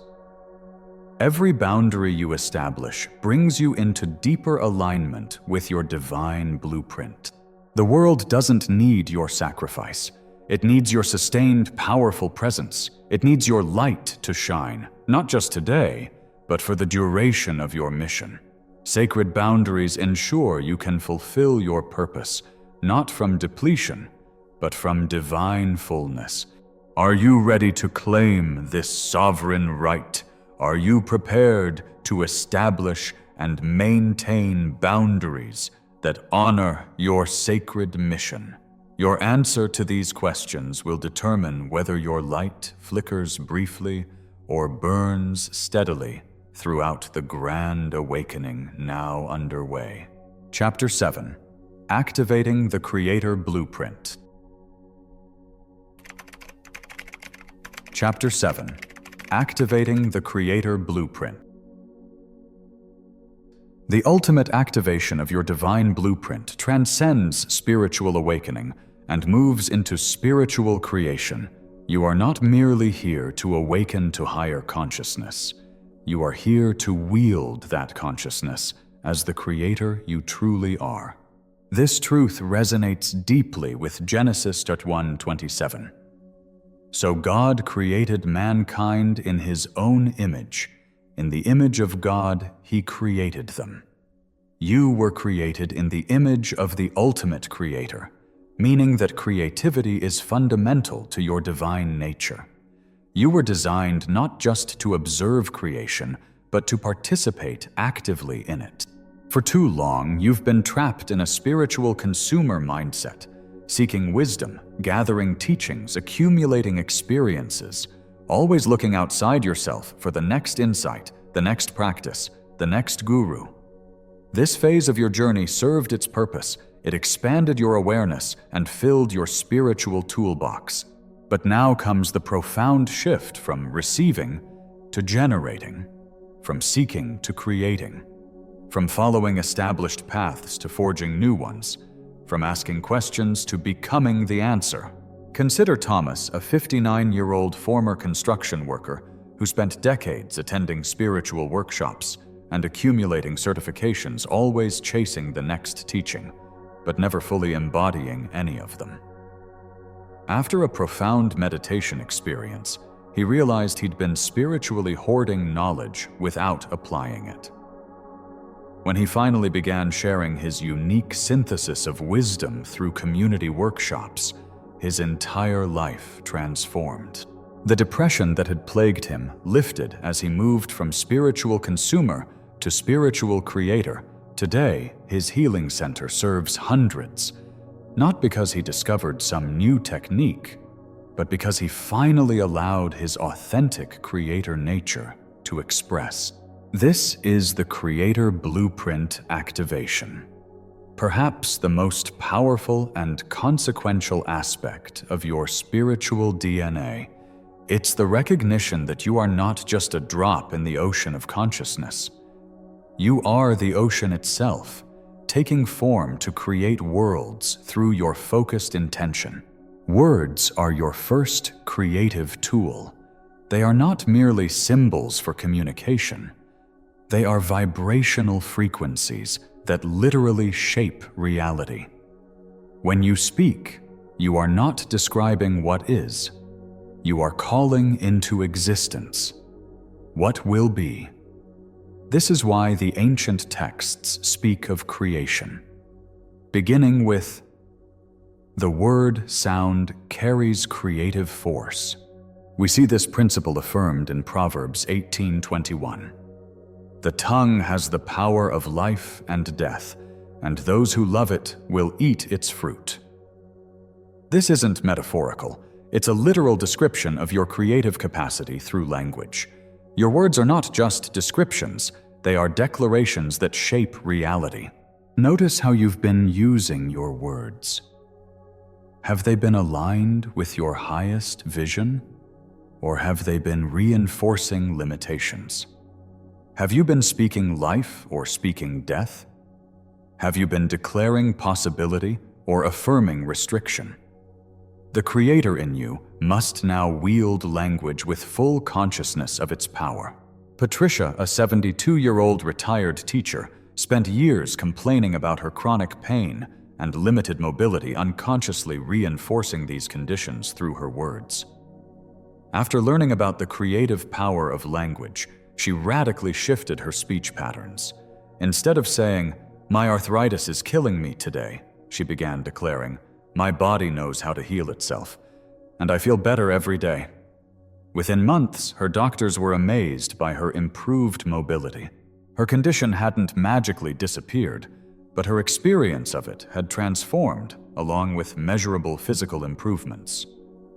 Every boundary you establish brings you into deeper alignment with your divine blueprint. The world doesn't need your sacrifice. It needs your sustained, powerful presence. It needs your light to shine, not just today, but for the duration of your mission. Sacred boundaries ensure you can fulfill your purpose, not from depletion, but from divine fullness. Are you ready to claim this sovereign right? Are you prepared to establish and maintain boundaries that honor your sacred mission? Your answer to these questions will determine whether your light flickers briefly or burns steadily throughout the grand awakening now underway. Chapter 7. Activating the Creator Blueprint. Chapter 7. Activating the Creator Blueprint. The ultimate activation of your divine blueprint transcends spiritual awakening and moves into spiritual creation. You are not merely here to awaken to higher consciousness. You are here to wield that consciousness as the creator you truly are. This truth resonates deeply with Genesis 1:27. So God created mankind in his own image. In the image of God, he created them. You were created in the image of the ultimate creator, meaning that creativity is fundamental to your divine nature. You were designed not just to observe creation, but to participate actively in it. For too long, you've been trapped in a spiritual consumer mindset, seeking wisdom, gathering teachings, accumulating experiences, always looking outside yourself for the next insight, the next practice, the next guru. This phase of your journey served its purpose. It expanded your awareness and filled your spiritual toolbox. But now comes the profound shift from receiving to generating, from seeking to creating, from following established paths to forging new ones, from asking questions to becoming the answer. Consider Thomas, a 59-year-old former construction worker who spent decades attending spiritual workshops and accumulating certifications, always chasing the next teaching, but never fully embodying any of them. After a profound meditation experience, he realized he'd been spiritually hoarding knowledge without applying it. When he finally began sharing his unique synthesis of wisdom through community workshops, his entire life transformed. The depression that had plagued him lifted as he moved from spiritual consumer to spiritual creator. Today, his healing center serves hundreds, not because he discovered some new technique, but because he finally allowed his authentic creator nature to express. This is the Creator Blueprint activation. perhaps the most powerful and consequential aspect of your spiritual DNA. It's the recognition that you are not just a drop in the ocean of consciousness. You are the ocean itself, taking form to create worlds through your focused intention. Words are your first creative tool. They are not merely symbols for communication. They are vibrational frequencies that literally shape reality. When you speak, you are not describing what is. You are calling into existence what will be. This is why the ancient texts speak of creation, beginning with, "The word sound carries creative force." We see this principle affirmed in Proverbs 18:21. "The tongue has the power of life and death, and those who love it will eat its fruit." This isn't metaphorical. It's a literal description of your creative capacity through language. Your words are not just descriptions, they are declarations that shape reality. Notice how you've been using your words. Have they been aligned with your highest vision, or have they been reinforcing limitations? Have you been speaking life or speaking death? Have you been declaring possibility or affirming restriction? The Creator in you must now wield language with full consciousness of its power. Patricia, a 72-year-old retired teacher, spent years complaining about her chronic pain and limited mobility, unconsciously reinforcing these conditions through her words. After learning about the creative power of language, she radically shifted her speech patterns. Instead of saying, "My arthritis is killing me today," she began declaring, "My body knows how to heal itself, and I feel better every day." Within months, her doctors were amazed by her improved mobility. Her condition hadn't magically disappeared, but her experience of it had transformed, along with measurable physical improvements.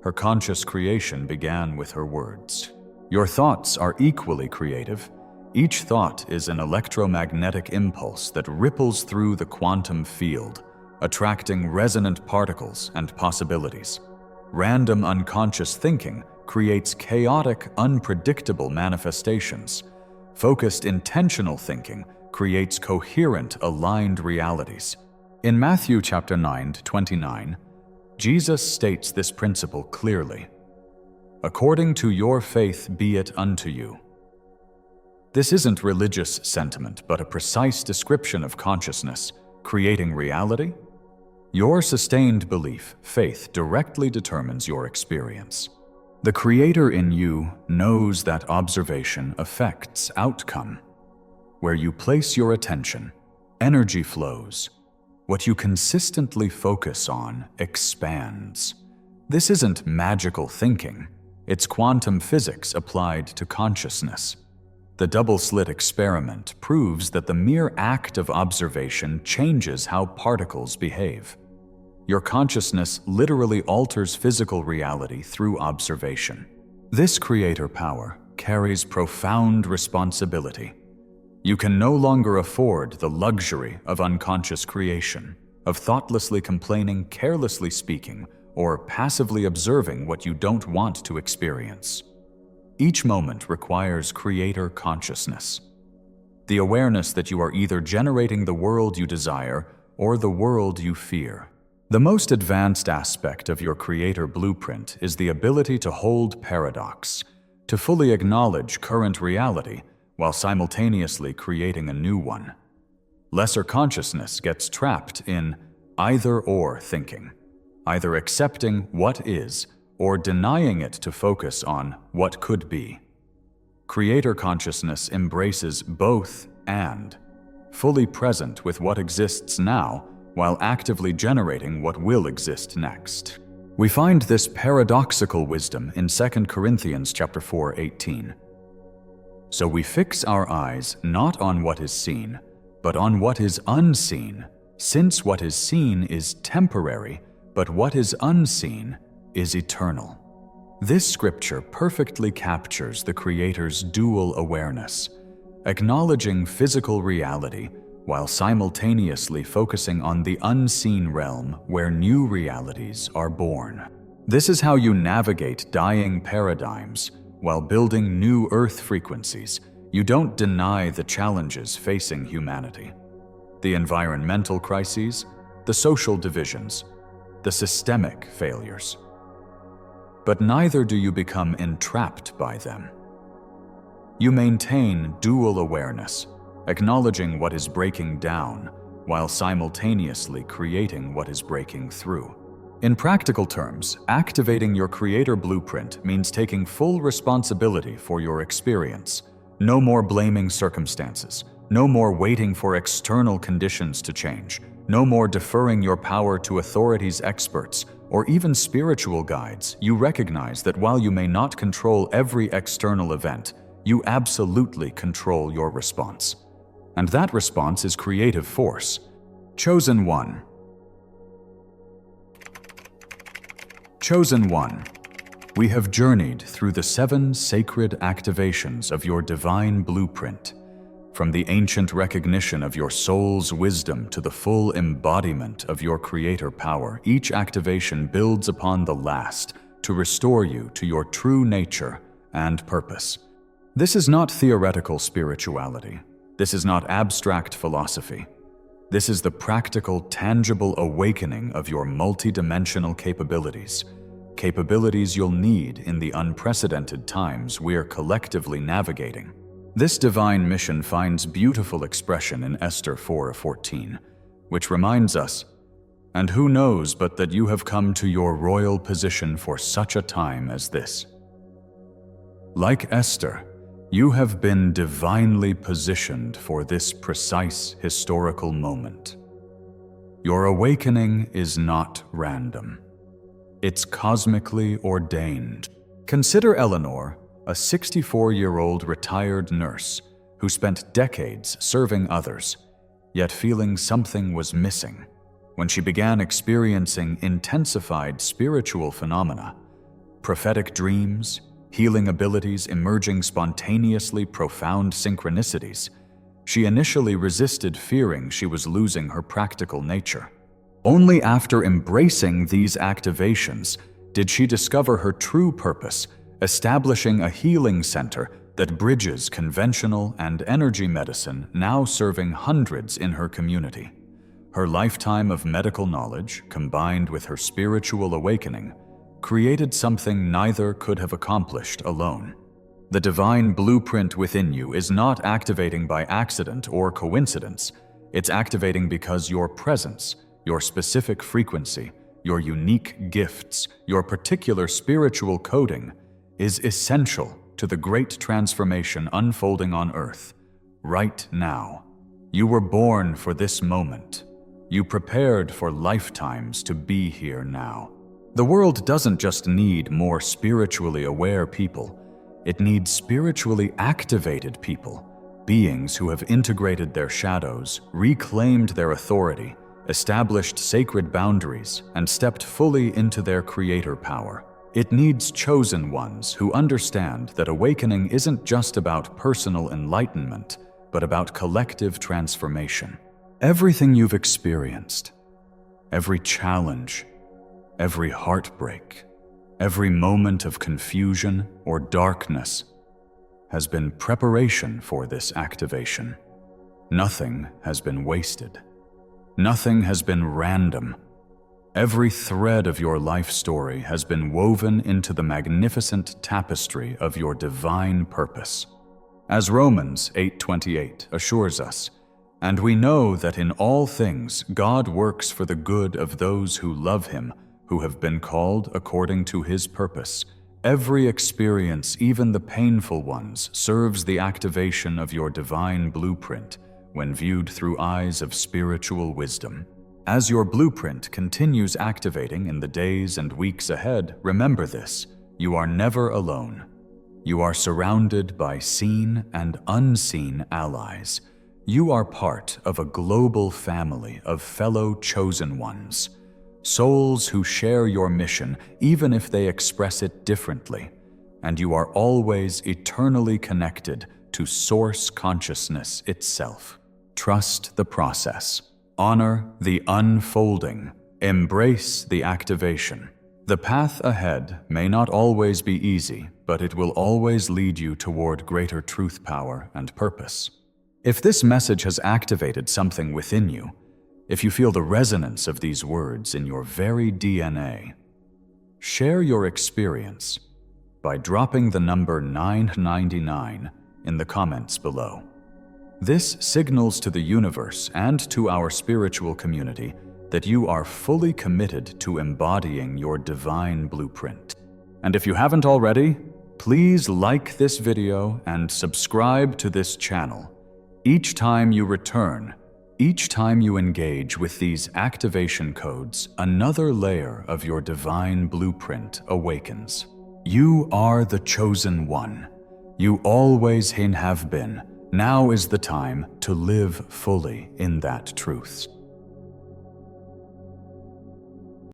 Her conscious creation began with her words. Your thoughts are equally creative. Each thought is an electromagnetic impulse that ripples through the quantum field, attracting resonant particles and possibilities. Random unconscious thinking creates chaotic, unpredictable manifestations. Focused, intentional thinking creates coherent, aligned realities. In Matthew chapter 9:29, Jesus states this principle clearly. "According to your faith be it unto you." This isn't religious sentiment, but a precise description of consciousness, creating reality. Your sustained belief, faith, directly determines your experience. The Creator in you knows that observation affects outcome. Where you place your attention, energy flows. What you consistently focus on expands. This isn't magical thinking. It's quantum physics applied to consciousness. The double-slit experiment proves that the mere act of observation changes how particles behave. Your consciousness literally alters physical reality through observation. This creator power carries profound responsibility. You can no longer afford the luxury of unconscious creation, of thoughtlessly complaining, carelessly speaking, or passively observing what you don't want to experience. Each moment requires creator consciousness. The awareness that you are either generating the world you desire or the world you fear. The most advanced aspect of your creator blueprint is the ability to hold paradox, to fully acknowledge current reality while simultaneously creating a new one. Lesser consciousness gets trapped in either-or thinking, either accepting what is or denying it to focus on what could be. Creator consciousness embraces both and, fully present with what exists now while actively generating what will exist next. We find this paradoxical wisdom in 2 Corinthians chapter 4:18. So we fix our eyes not on what is seen, but on what is unseen, since what is seen is temporary, but what is unseen is eternal. This scripture perfectly captures the Creator's dual awareness, acknowledging physical reality while simultaneously focusing on the unseen realm where new realities are born. This is how you navigate dying paradigms while building new Earth frequencies. You don't deny the challenges facing humanity: the environmental crises, the social divisions, the systemic failures. But neither do you become entrapped by them. You maintain dual awareness, acknowledging what is breaking down while simultaneously creating what is breaking through. In practical terms, activating your creator blueprint means taking full responsibility for your experience. No more blaming circumstances. No more waiting for external conditions to change. No more deferring your power to authorities, experts, or even spiritual guides. You recognize that while you may not control every external event, you absolutely control your response. And that response is creative force. Chosen one. Chosen one. We have journeyed through the 7 sacred activations of your divine blueprint. From the ancient recognition of your soul's wisdom to the full embodiment of your creator power, each activation builds upon the last to restore you to your true nature and purpose. This is not theoretical spirituality. This is not abstract philosophy. This is the practical, tangible awakening of your multidimensional capabilities. Capabilities you'll need in the unprecedented times we're collectively navigating. This divine mission finds beautiful expression in Esther 4:14, which reminds us, "And who knows but that you have come to your royal position for such a time as this." Like Esther, you have been divinely positioned for this precise historical moment. Your awakening is not random. It's cosmically ordained. Consider Eleanor, a 64-year-old retired nurse who spent decades serving others, yet feeling something was missing. When she began experiencing intensified spiritual phenomena, prophetic dreams, healing abilities emerging spontaneously, profound synchronicities, she initially resisted, fearing she was losing her practical nature. Only after embracing these activations did she discover her true purpose, establishing a healing center that bridges conventional and energy medicine, now serving hundreds in her community. Her lifetime of medical knowledge, combined with her spiritual awakening, created something neither could have accomplished alone. The divine blueprint within you is not activating by accident or coincidence. It's activating because your presence, your specific frequency, your unique gifts, your particular spiritual coding is essential to the great transformation unfolding on Earth right now. You were born for this moment. You prepared for lifetimes to be here now. The world doesn't just need more spiritually aware people. It needs spiritually activated people, beings who have integrated their shadows, reclaimed their authority, established sacred boundaries, and stepped fully into their creator power. It needs chosen ones who understand that awakening isn't just about personal enlightenment, but about collective transformation. Everything you've experienced, every challenge, every heartbreak, every moment of confusion or darkness has been preparation for this activation. Nothing has been wasted. Nothing has been random. Every thread of your life story has been woven into the magnificent tapestry of your divine purpose. As Romans 8:28 assures us, "And we know that in all things God works for the good of those who love Him, who have been called according to His purpose." Every experience, even the painful ones, serves the activation of your divine blueprint when viewed through eyes of spiritual wisdom. As your blueprint continues activating in the days and weeks ahead, remember this: you are never alone. You are surrounded by seen and unseen allies. You are part of a global family of fellow chosen ones, souls who share your mission even if they express it differently, and you are always eternally connected to Source consciousness itself. Trust the process. Honor the unfolding. Embrace the activation. The path ahead may not always be easy, but it will always lead you toward greater truth, power, and purpose. If this message has activated something within you, if you feel the resonance of these words in your very DNA, share your experience by dropping the number 999 in the comments below. This signals to the universe and to our spiritual community that you are fully committed to embodying your divine blueprint. And if you haven't already, please like this video and subscribe to this channel. Each time you return, each time you engage with these activation codes, another layer of your divine blueprint awakens. You are the chosen one. You always have been. Now is the time to live fully in that truth.